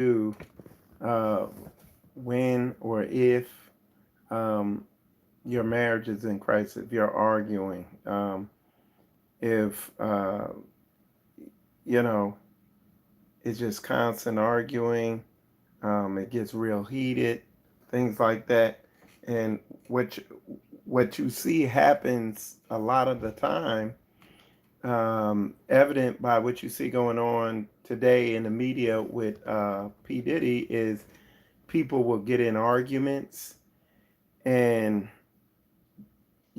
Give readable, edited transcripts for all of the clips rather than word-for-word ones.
do uh, when or if um, your marriage is in crisis, if you're arguing, if you know it's just constant arguing, it gets real heated, things like that, and what you, what you see happens a lot of the time, evident by what you see going on today in the media with P Diddy, is people will get in arguments, and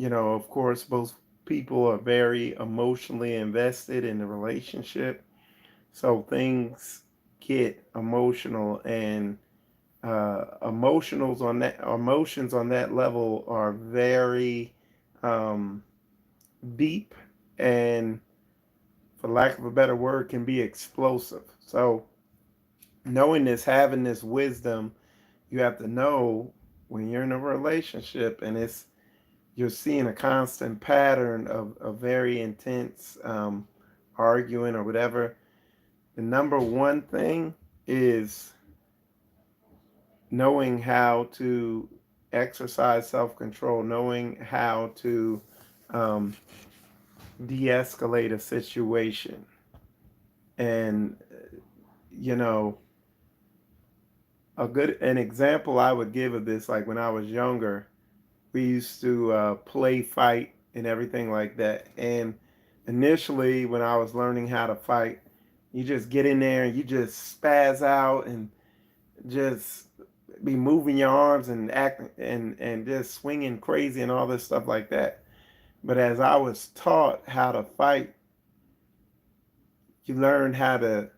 of course, both people are very emotionally invested in the relationship. So things get emotional, and emotions on that level are very um, deep, and, for lack of a better word, can be explosive. So knowing this, having this wisdom, you have to know when you're in a relationship and you're seeing a constant pattern of very intense arguing or whatever. The number one thing is knowing how to exercise self control, knowing how to um, de escalate a situation. And, you know, an example I would give of this, like when I was younger, we used to play fight and everything like that. And initially, when I was learning how to fight, you just get in there and you just spaz out and just be moving your arms and acting and just swinging crazy and all this stuff like that. But as I was taught how to fight, you learn how to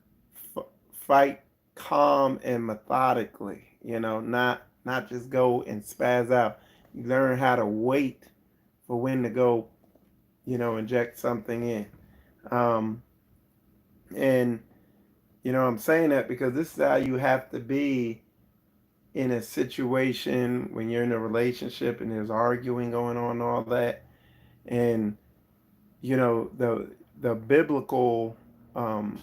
fight calm and methodically. Not just go and spaz out. You learn how to wait for when to go, inject something in. Um, and I'm saying that because this is how you have to be in a situation when you're in a relationship and there's arguing going on and all that. And the biblical um,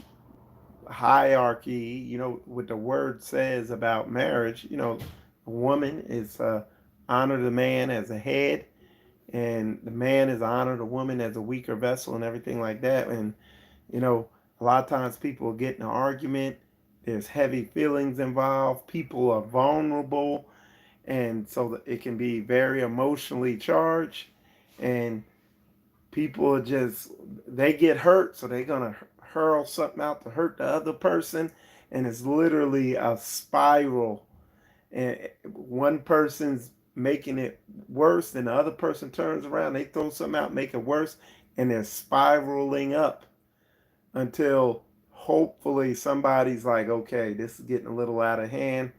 hierarchy, what the word says about marriage, a woman is honor the man as a head, and the man is honor the woman as a weaker vessel, and everything like that. And a lot of times people get in an argument, there's heavy feelings involved, people are vulnerable, and so it can be very emotionally charged, and people are just, they get hurt, so they're gonna hurl something out to hurt the other person, and it's literally a spiral, and one person's making it worse, and the other person turns around, they throw something out, make it worse, and they're spiraling up until hopefully somebody's like, okay, this is getting a little out of hand,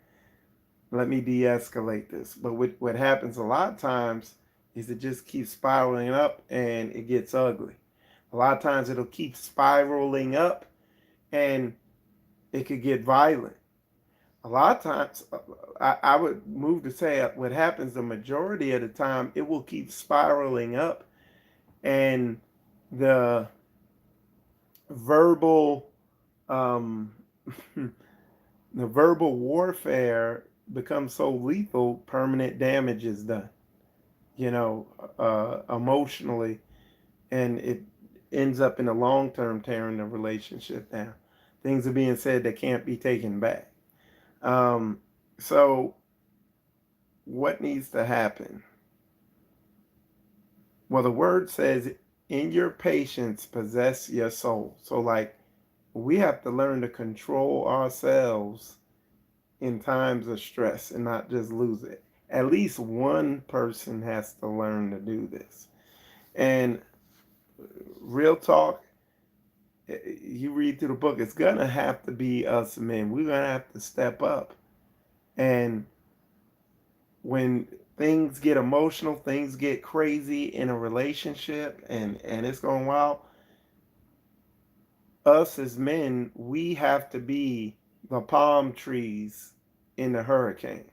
let me de-escalate this. But what happens a lot of times is it just keeps spiraling up and it gets ugly. A lot of times it'll keep spiraling up and it could get violent. A lot of times, I would move to say what happens the majority of the time, it will keep spiraling up, and the verbal um, the verbal warfare becomes so lethal, permanent damage is done, emotionally, and it ends up in the long term tearing the relationship down. Things are being said that can't be taken back. Um, so, what needs to happen? Well, the word says, in your patience, possess your soul. So, like, we have to learn to control ourselves in times of stress and not just lose it. At least one person has to learn to do this. And real talk, you read through the book, it's going to have to be us men. We're going to have to step up. And when things get emotional, things get crazy in a relationship, and it's going wild, us as men, we have to be the palm trees in the hurricane.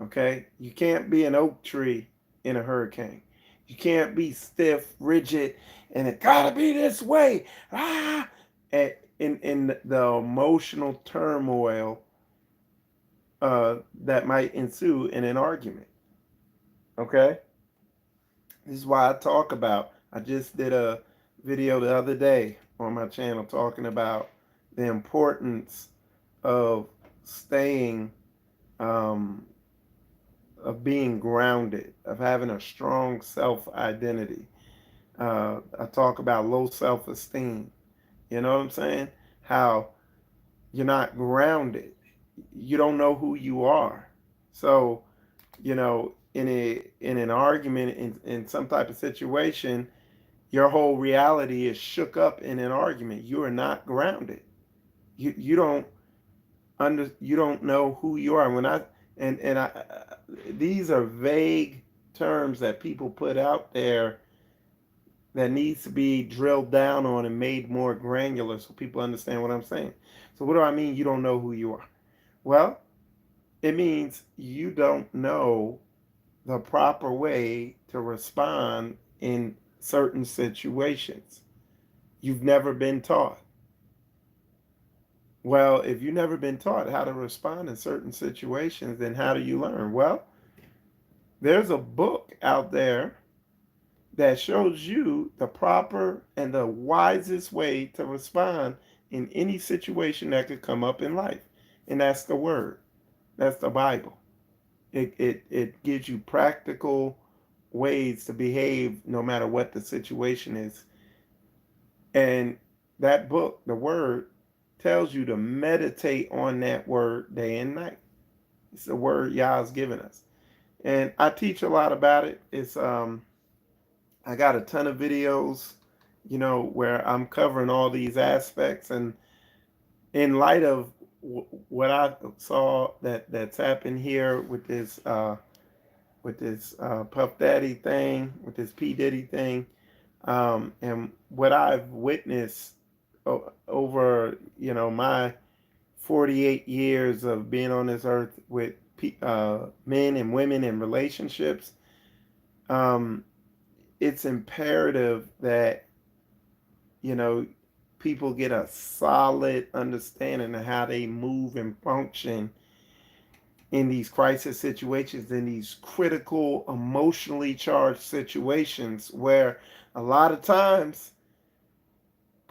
Okay? You can't be an oak tree in a hurricane. You can't be stiff, rigid, and it gotta be this way. Ah! In the emotional turmoil that might ensue in an argument. Okay? This is why I just did a video the other day on my channel talking about the importance of staying, um, of being grounded, of having a strong self identity. I talk about low self esteem. You know what I'm saying? How you're not grounded. You don't know who you are. So, in an argument, in some type of situation, your whole reality is shook up in an argument. You are not grounded. You don't you don't know who you are. When I and I these are vague terms that people put out there that needs to be drilled down on and made more granular so people understand what I'm saying. So what do I mean you don't know who you are? Well, it means you don't know the proper way to respond in certain situations. You've never been taught. Well, if you've never been taught how to respond in certain situations, then how do you learn? Well, there's a book out there that shows you the proper and the wisest way to respond in any situation that could come up in life. And that's the Word. That's the Bible. It gives you practical ways to behave no matter what the situation is. And that book, the Word, tells you to meditate on that word day and night. It's the word Yah's given us. And I teach a lot about it. I got a ton of videos, where I'm covering all these aspects. And in light of what I saw that's happened here with this Puff Daddy thing, with this P Diddy thing, and what I've witnessed over my 48 years of being on this earth with men and women in relationships, it's imperative that people get a solid understanding of how they move and function in these crisis situations, in these critical, emotionally charged situations where a lot of times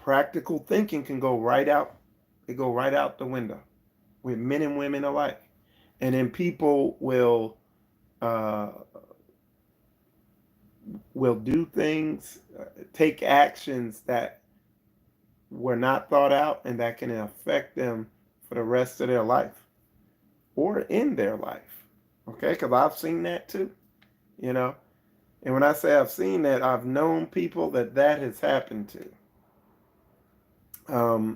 practical thinking can go right out. They go right out the window with men and women alike. And then people uh, will do things, take actions that were not thought out and that can affect them for the rest of their life or in their life. Okay, because I've seen that too, you know. And when I say I've seen that, I've known people that has happened to.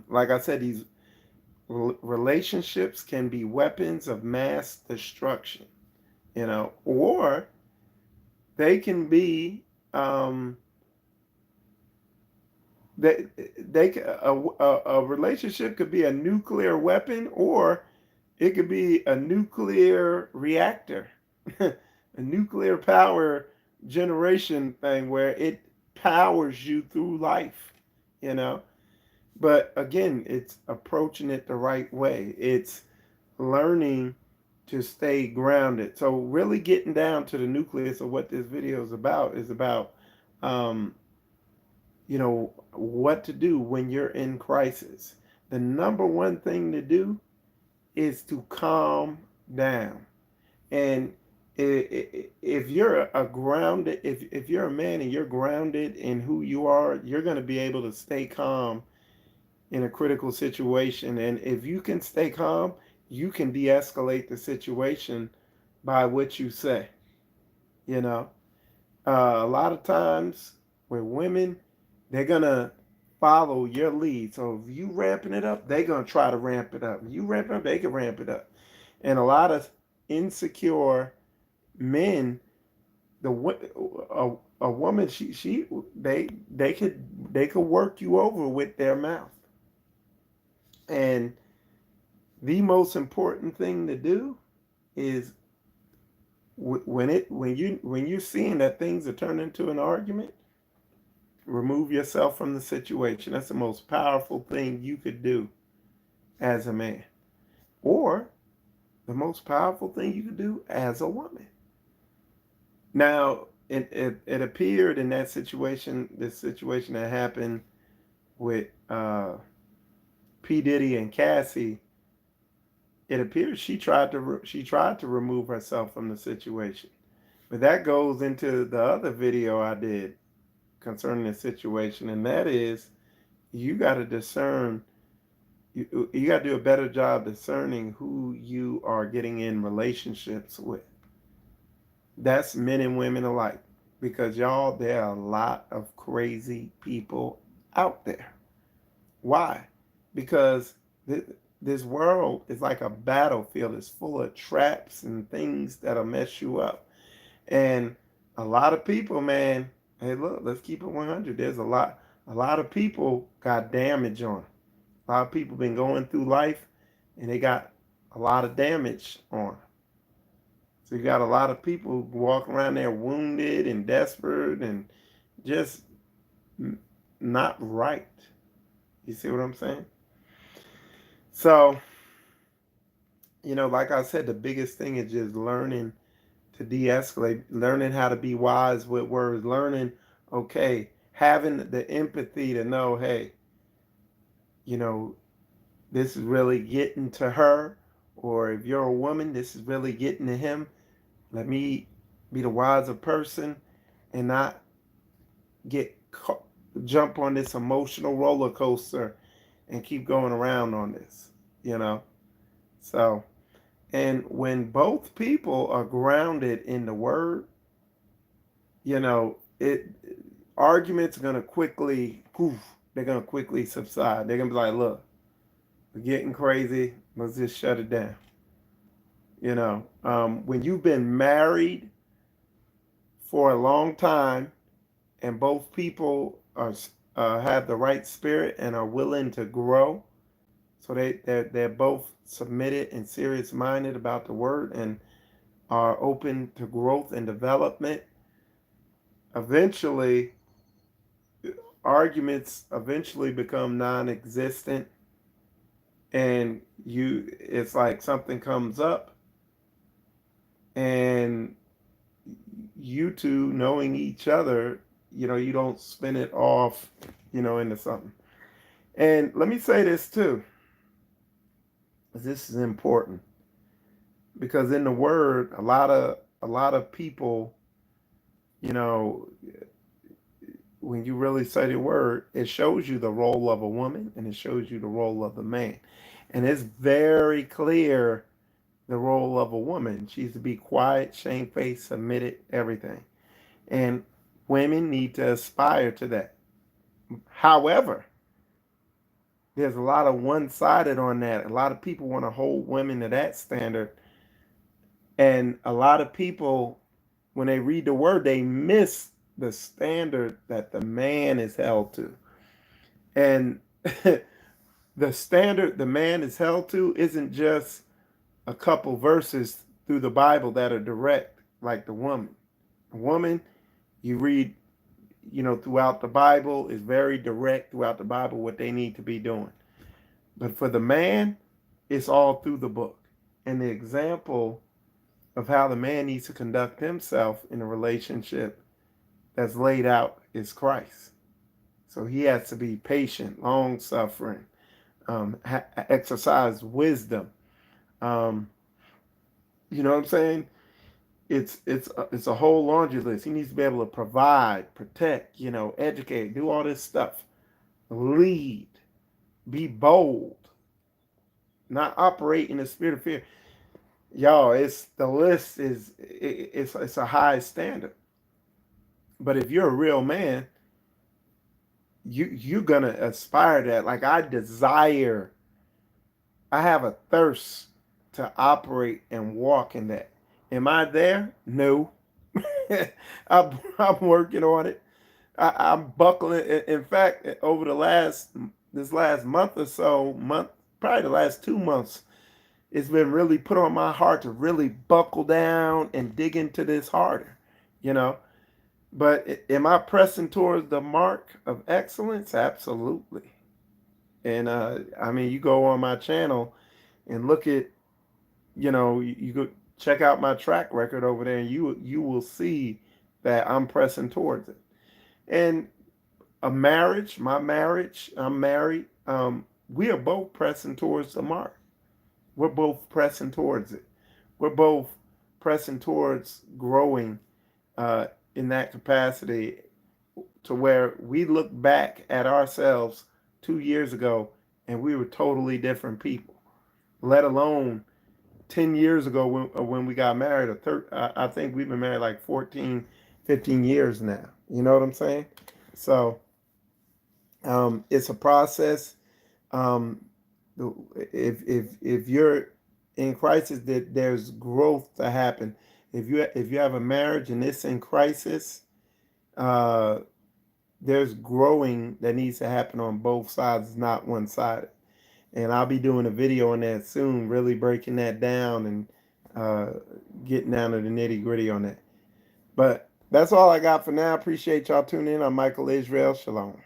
Like I said, these relationships can be weapons of mass destruction, or they can be they a relationship could be a nuclear weapon, or it could be a nuclear reactor, a nuclear power generation thing where it powers you through life, you know. But again, it's approaching it the right way. It's learning to stay grounded. So really getting down to the nucleus of what this video is about, um, what to do when you're in crisis. The number one thing to do is to calm down. And if you're a grounded, if you're a man and you're grounded in who you are, you're going to be able to stay calm in a critical situation. And if you can stay calm, you can de-escalate the situation by what you say. You know, a lot of times with women, they're gonna follow your lead. So if you ramping it up, they're gonna try to ramp it up. If you ramp it up, they can ramp it up. And a lot of insecure men, the a woman, they could work you over with their mouth. And the most important thing to do is when you're seeing that things are turning into an argument, remove yourself from the situation. That's the most powerful thing you could do as a man. Or the most powerful thing you can do as a woman. Now, it appeared in that situation, this situation that happened with P. Diddy and Cassie, it appears she tried to remove herself from the situation. But that goes into the other video I did concerning the situation, and that is you got to discern. You got to do a better job discerning who you are getting in relationships with. That's men and women alike, because y'all, there are a lot of crazy people out there. Why? Because this world is like a battlefield. It's full of traps and things that'll mess you up. And a lot of people, man, hey, look, let's keep it 100. There's a lot of people got damage on. A lot of people been going through life and they got a lot of damage on. So you got a lot of people walking around there wounded and desperate and just not right. You see what I'm saying? So, like I said, the biggest thing is just learning to de-escalate, learning how to be wise with words, learning, okay, having the empathy to know, hey, this is really getting to her, or if you're a woman, this is really getting to him. Let me be the wiser person and not jump on this emotional roller coaster and keep going around on this, So, and when both people are grounded in the word, it arguments are gonna quickly they're gonna quickly subside. They're gonna be like, look, we're getting crazy, let's just shut it down. When you've been married for a long time and both people are have the right spirit and are willing to grow, so they're both submitted and serious minded about the word and are open to growth and development, eventually arguments eventually become non-existent, and it's like something comes up and you two knowing each other, you don't spin it off, into something. And let me say this too, this is important, because in the word, a lot of people, when you really say the word, it shows you the role of a woman and it shows you the role of the man. And it's very clear the role of a woman. She's to be quiet, shamefaced, submitted, everything. And women need to aspire to that. However, there's a lot of one-sided on that. A lot of people want to hold women to that standard. And a lot of people, when they read the word, they miss the standard that the man is held to. And the standard the man is held to isn't just a couple verses through the Bible that are direct, like the woman. The woman, you read, throughout the Bible, is very direct throughout the Bible what they need to be doing. But for the man, it's all through the book. And the example of how the man needs to conduct himself in a relationship that's laid out is Christ. So he has to be patient, long suffering, exercise wisdom. You know what I'm saying? It's a whole laundry list. He needs to be able to provide, protect, educate, do all this stuff, lead, be bold, not operate in the spirit of fear. Y'all, the list is it's a high standard. But if you're a real man, you're gonna aspire to that. Like I have a thirst to operate and walk in that. Am I there? No. I'm working on it. I'm buckling. In fact, over this last month or so, probably the last 2 months, it's been really put on my heart to really buckle down and dig into this harder, But am I pressing towards the mark of excellence? Absolutely. And you go on my channel and look at, you could check out my track record over there, and you will see that I'm pressing towards it. And my marriage, I'm married. We are both pressing towards the mark. We're both pressing towards it. We're both pressing towards growing in that capacity to where we look back at ourselves 2 years ago and we were totally different people, let alone 10 years ago when we got married. I think we've been married like 14, 15 years now. You know what I'm saying? So it's a process. Um, if you're in crisis, that there's growth to happen. If you have a marriage and it's in crisis, uh, there's growing that needs to happen on both sides, not one sided. And I'll be doing a video on that soon, really breaking that down and uh, getting down to the nitty gritty on that. But that's all I got for now. Appreciate y'all tuning in. I'm Michael Israel. Shalom.